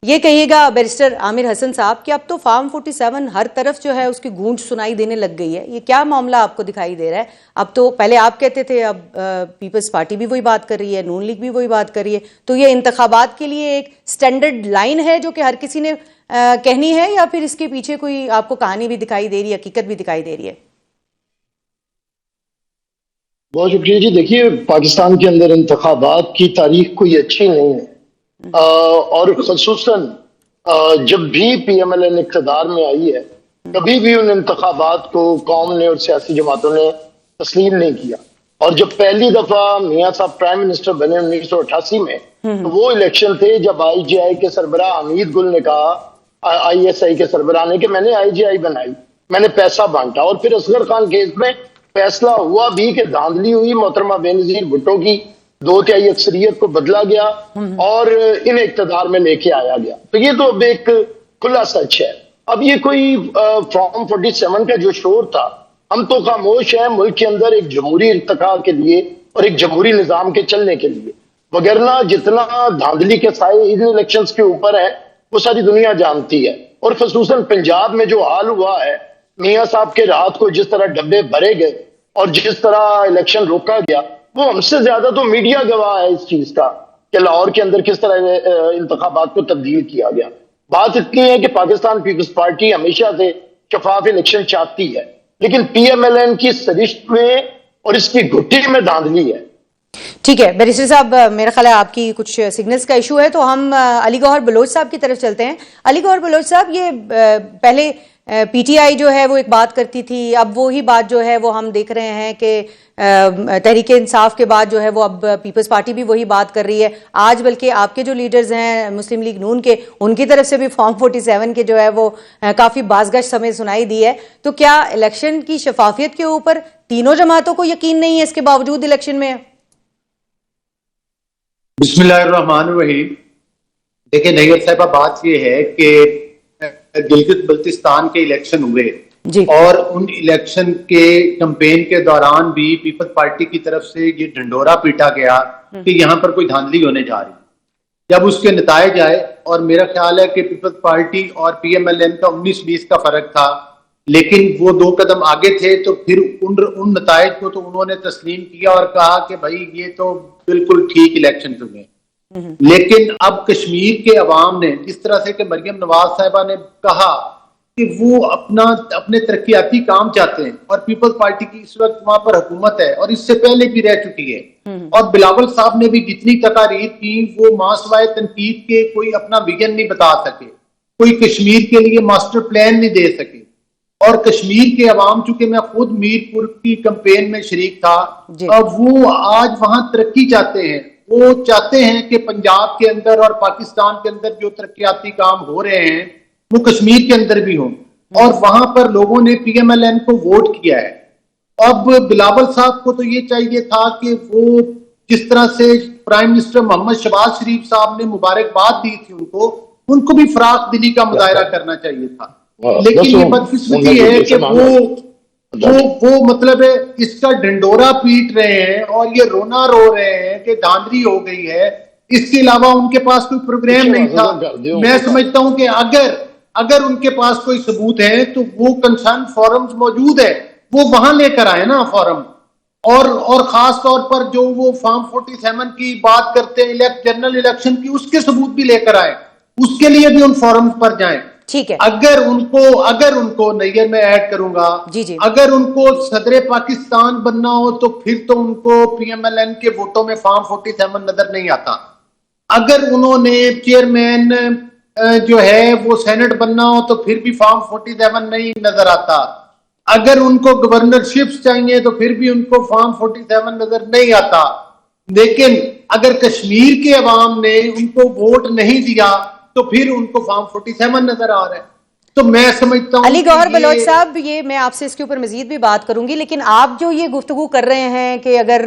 ये कहिएगा बैरिस्टर आमिर हसन साहब कि अब तो फार्म 47 हर तरफ जो है उसकी गूंज सुनाई देने लग गई है, ये क्या मामला आपको दिखाई दे रहा है? अब तो पहले आप कहते थे, अब पीपल्स पार्टी भी वही बात कर रही है, नून लीग भी वही बात कर रही है। तो ये इंतखाबात के लिए एक स्टैंडर्ड लाइन है जो कि हर किसी ने कहनी है, या फिर इसके पीछे कोई आपको कहानी भी दिखाई दे रही है, हकीकत भी दिखाई दे रही है? बहुत शुक्रिया जी। देखिए, पाकिस्तान के अंदर इंतखाबात की तारीख कोई अच्छी नहीं है, और खसूसन जब भी PMLN इक़्तिदार में आई है, कभी भी उन इंतखाबात को कौम ने और सियासी जमातों ने तस्लीम नहीं किया। और जब पहली दफा मियाँ साहब प्राइम मिनिस्टर बने 1988 में, तो वो इलेक्शन थे जब IGI के सरबराह हमीद गुल ने कहा ISI के सरबराह ने कि मैंने IGI बनाई, मैंने पैसा बांटा। और फिर असगर खान केस में फैसला हुआ भी कि धांधली हुई, मोहतरमा बेनजीर भुट्टो की 2/3 अक्सरियत को बदला गया और इन्हें इक़्तिदार में लेके आया गया। तो ये तो अब एक खुला सच है। अब ये कोई फॉर्म 47 का जो शोर था, हम तो खामोश हैं मुल्क के अंदर एक जमहूरी इर्तिका के लिए और एक जमहूरी निजाम के चलने के लिए। वगरना जितना धांधली के साए इन इलेक्शंस के ऊपर है वो सारी दुनिया जानती है। और खसूसन पंजाब में जो हाल हुआ है, मियाँ साहब के रात को जिस तरह डब्बे भरे गए और जिस तरह इलेक्शन रोका गया, वो हमसे ज्यादा तो मीडिया गवाह है इस चीज का कि लाहौर के अंदर किस तरह इंतखाबात को तब्दील किया गया। बात इतनी है कि पाकिस्तान पीपल्स पार्टी हमेशा से शफाफ इलेक्शन चाहती है, लेकिन PMLN की सरिश्त में और इसकी घुट्टी में धांधली है। ठीक है बैरिस्टर साहब, मेरा ख्याल है आपकी कुछ सिग्नल्स का इशू है, तो हम अली गौहर बलोच साहब की तरफ चलते हैं। अली गौहर बलोच साहब, ये पहले PTI जो है वो एक बात करती थी, अब वो ही बात जो है वो हम देख रहे हैं कि तहरीक इंसाफ के बाद जो है वो अब पीपल्स पार्टी भी वही बात कर रही है। आज बल्कि आपके जो लीडर्स हैं मुस्लिम लीग नून के, उनकी तरफ से भी फॉर्म 47 के जो है वो काफी बाज़गश समय सुनाई दी है। तो क्या इलेक्शन की शफाफियत के ऊपर तीनों जमातों को यकीन नहीं है इसके बावजूद इलेक्शन में? बिस्मिल्लाहिर्रहमानिर्रहीम। देखिए नैयर साहबा, बात यह है कि गिलगित बल्तिस्तान के इलेक्शन हुए और उन इलेक्शन के कैंपेन के दौरान भी पीपल्स पार्टी की तरफ से ये ढंढोरा पीटा गया कि यहाँ पर कोई धांधली होने जा रही। जब उसके नतायज आए, और मेरा ख्याल है कि पीपल्स पार्टी और PMLN का 19-20 का फर्क था, लेकिन वो 2 कदम आगे थे, तो फिर उन नतायज को तो उन्होंने तस्लीम किया और कहा कि भाई ये तो बिल्कुल ठीक इलेक्शन हुए। लेकिन अब कश्मीर के अवाम ने, जिस तरह से कि मरियम नवाज साहिबा ने कहा कि वो अपने तरक्याती काम चाहते हैं, और पीपल्स पार्टी की इस वक्त वहां पर हुकूमत है और इससे पहले भी रह चुकी है, और बिलावल साहब ने भी जितनी तकारीर की वो मासवाए तनकीद के कोई अपना विजन नहीं बता सके, कोई कश्मीर के लिए मास्टर प्लान नहीं दे सके। और कश्मीर के अवाम, चूंकि मैं खुद मीरपुर की कैंपेन में शरीक था, अब वो आज वहां तरक्की चाहते हैं। वो चाहते हैं कि पंजाब के अंदर और पाकिस्तान के अंदर जो तरक्याती काम हो रहे हैं वो कश्मीर के अंदर भी हों, और वहां पर लोगों ने PMLN को वोट किया है। अब बिलावल साहब को तो ये चाहिए था कि वो जिस तरह से प्राइम मिनिस्टर मोहम्मद शहबाज शरीफ साहब ने मुबारकबाद दी थी उनको भी फराख दिली का मुजाहरा करना चाहिए था। लेकिन ये बदकिस्मती है कि वो मतलब है इसका ढंडोरा पीट रहे हैं और ये रोना रो रहे हैं कि धांधली हो गई है। इसके अलावा उनके पास कोई प्रोग्राम नहीं था। मैं समझता हूं कि अगर उनके पास कोई सबूत है तो वो कंसर्न फोरम्स मौजूद है, वो वहां लेकर आए ना फोरम। और खास तौर पर जो वो फॉर्म 47 की बात करते हैं जनरल इलेक्शन की, उसके सबूत भी लेकर आए, उसके लिए भी उन फोरम्स पर जाएं। ठीक है। अगर उनको नैयर में ऐड करूंगा, अगर उनको सदर पाकिस्तान बनना हो तो फिर तो उनको PMLN के वोटों में फॉर्म 47 नजर नहीं आता। अगर उन्होंने चेयरमैन जो है वो सेनेट बनना हो तो फिर भी फॉर्म 47 नहीं नजर आता। अगर उनको गवर्नरशिप्स चाहिए तो फिर भी उनको फॉर्म 47 नजर नहीं आता। लेकिन अगर कश्मीर के अवाम ने उनको वोट नहीं दिया तो फिर उनको फॉर्म 47 नजर आ रहा है। तो मैं समझता हूं अली गौहर बलोच साहब, ये मैं आपसे इसके ऊपर मजीद भी बात करूंगी, लेकिन आप जो ये गुफ्तगू कर रहे हैं कि अगर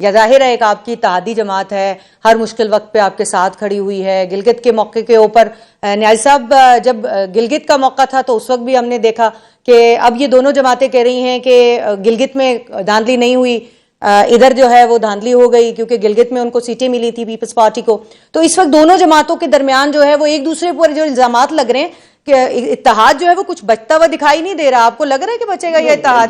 जाहिर है एक आपकी इत्तेहादी जमात है, हर मुश्किल वक्त पे आपके साथ खड़ी हुई है। गिलगित के मौके के ऊपर न्याज़ साहब, जब गिलगित का मौका था तो उस वक्त भी हमने देखा कि अब ये दोनों जमातें कह रही हैं कि गिलगित में धांधली नहीं हुई, इधर जो है वो धांधली हो गई क्योंकि गिलगित में उनको सीटें मिली थी पीपल्स पार्टी को। तो इस वक्त दोनों जमातों के दरमियान जो है वो एक दूसरे पर जो इल्जामात लग रहे हैं कि इत्तेहाद जो है वो कुछ बचता हुआ दिखाई नहीं दे रहा। आपको लग रहा है कि बचेगा ये इत्तेहाद?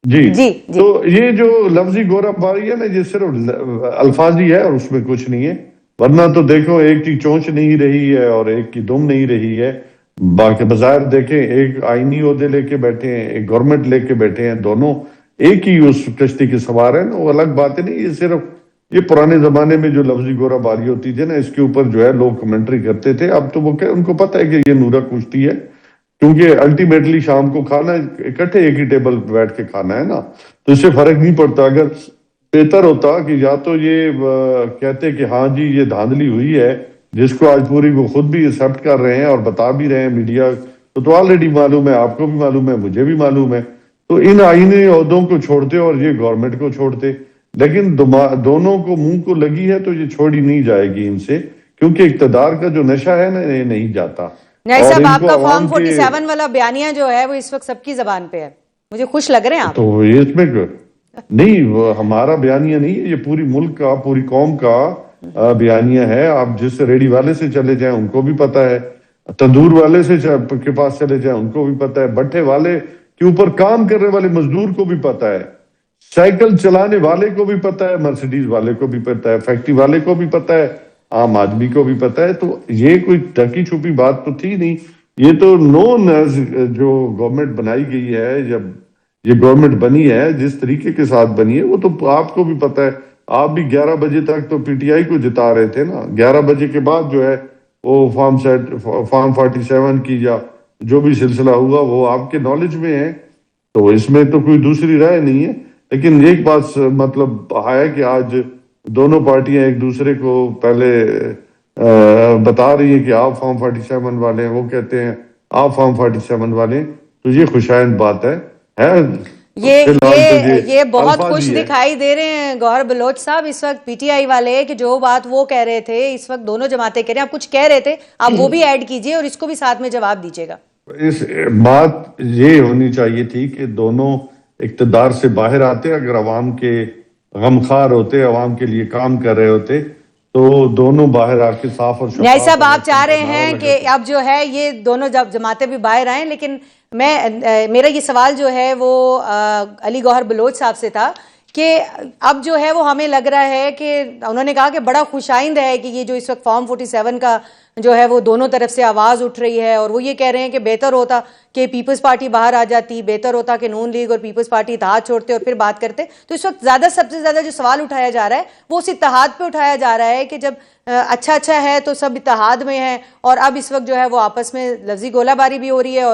जी जी। तो ये जो लफ्जी गोराबारी है ना, ये सिर्फ अल्फाजी है और उसमें कुछ नहीं है। वरना तो देखो, एक की चोंच नहीं रही है और एक की दुम नहीं रही है। बाकी बाजार देखें, एक आईनी ओहदे लेके बैठे हैं, एक गवर्नमेंट लेके बैठे हैं, दोनों एक ही उस कश्ती के सवार हैं। वो अलग बात है नहीं, ये सिर्फ ये पुराने जमाने में जो लफ्जी गोराबारी होती थी ना, इसके ऊपर जो है लोग कमेंट्री करते थे। अब तो वो उनको पता है कि ये नूरा कुश्ती है, क्योंकि अल्टीमेटली शाम को खाना इकट्ठे एक ही टेबल पर बैठ के खाना है ना, तो इससे फर्क नहीं पड़ता। अगर बेहतर होता कि या तो ये कहते कि हाँ जी ये धांधली हुई है, जिसको आज पूरी वो खुद भी एक्सेप्ट कर रहे हैं और बता भी रहे हैं मीडिया तो ऑलरेडी मालूम है, आपको भी मालूम है, मुझे भी मालूम है। तो इन आईनी ओहदों को छोड़ते और ये गवर्नमेंट को छोड़ते, लेकिन दोनों को मुंह को लगी है तो ये छोड़ी नहीं जाएगी इनसे, क्योंकि इक्तदार का जो नशा है ना, ये नहीं जाता। नहीं साहब, आपका फॉर्म 47 वाला बयानिया जो है वो इस वक्त सबकी जबान पे है, मुझे खुश लग रहे हैं आप। तो ये इसमें नहीं, हमारा बयानिया नहीं है, ये पूरी मुल्क का, पूरी कौम का बयानिया है। आप जिस रेडी वाले से चले जाएं उनको भी पता है, तंदूर वाले से के पास चले जाएं उनको भी पता है, भट्ठे वाले के ऊपर काम करने वाले मजदूर को भी पता है, साइकिल चलाने वाले को भी पता है, मर्सिडीज वाले को भी पता है, फैक्ट्री वाले को भी पता है, आम आदमी को भी पता है। तो ये कोई ढकी छुपी बात तो थी नहीं, ये तो नोन एज जो गवर्नमेंट बनाई गई है, जब ये गवर्नमेंट बनी है, जिस तरीके के साथ बनी है, वो तो आपको भी पता है। आप भी 11 बजे तक तो पीटीआई को जिता रहे थे ना, 11 बजे के बाद जो है वो फॉर्म 47 की या जो भी सिलसिला हुआ वो आपके नॉलेज में है, तो इसमें तो कोई दूसरी राय नहीं है। लेकिन एक बात मतलब है कि आज दोनों पार्टियां एक दूसरे को पहले बता रही है कि आप फॉर्म 47 वाले हैं, वो कहते हैं आप फॉर्म 47 वाले हैं, तो ये खुशाइंद बात है। ये बहुत खुश दिखाई दे रहे हैं गौहर बलोच साहब इस वक्त पीटीआई वाले, कि जो बात वो कह रहे थे इस वक्त दोनों जमातें कह रहे हैं। आप कुछ कह रहे थे, आप वो भी ऐड कीजिए और इसको भी साथ में जवाब दीजिएगा। इस बात ये होनी चाहिए थी कि दोनों इक्तदार से बाहर आते, अगर अवाम के गमखार होते, अवाम के लिए काम कर रहे होते, तो दोनों बाहर आके साफ और न्याय साहब, आप चाह रहे हैं कि अब जो है ये दोनों जमातें भी बाहर आए, लेकिन मेरा ये सवाल जो है वो अली गौहर बलोच साहब से था कि अब जो है वो हमें लग रहा है कि उन्होंने कहा कि बड़ा खुशाइंद है कि ये जो इस वक्त फॉर्म 47 का जो है वो दोनों तरफ से आवाज़ उठ रही है, और वो ये कह रहे हैं कि बेहतर होता कि पीपल्स पार्टी बाहर आ जाती, बेहतर होता कि नून लीग और पीपल्स पार्टी इत्तेहाद छोड़ते और फिर बात करते। तो इस वक्त सबसे ज़्यादा जो सवाल उठाया जा रहा है वो उस इत्तेहाद पे उठाया जा रहा है कि जब अच्छा है तो सब इत्तेहाद में है, और अब इस वक्त जो है वो आपस में लफ्जी गोलाबारी भी हो रही है और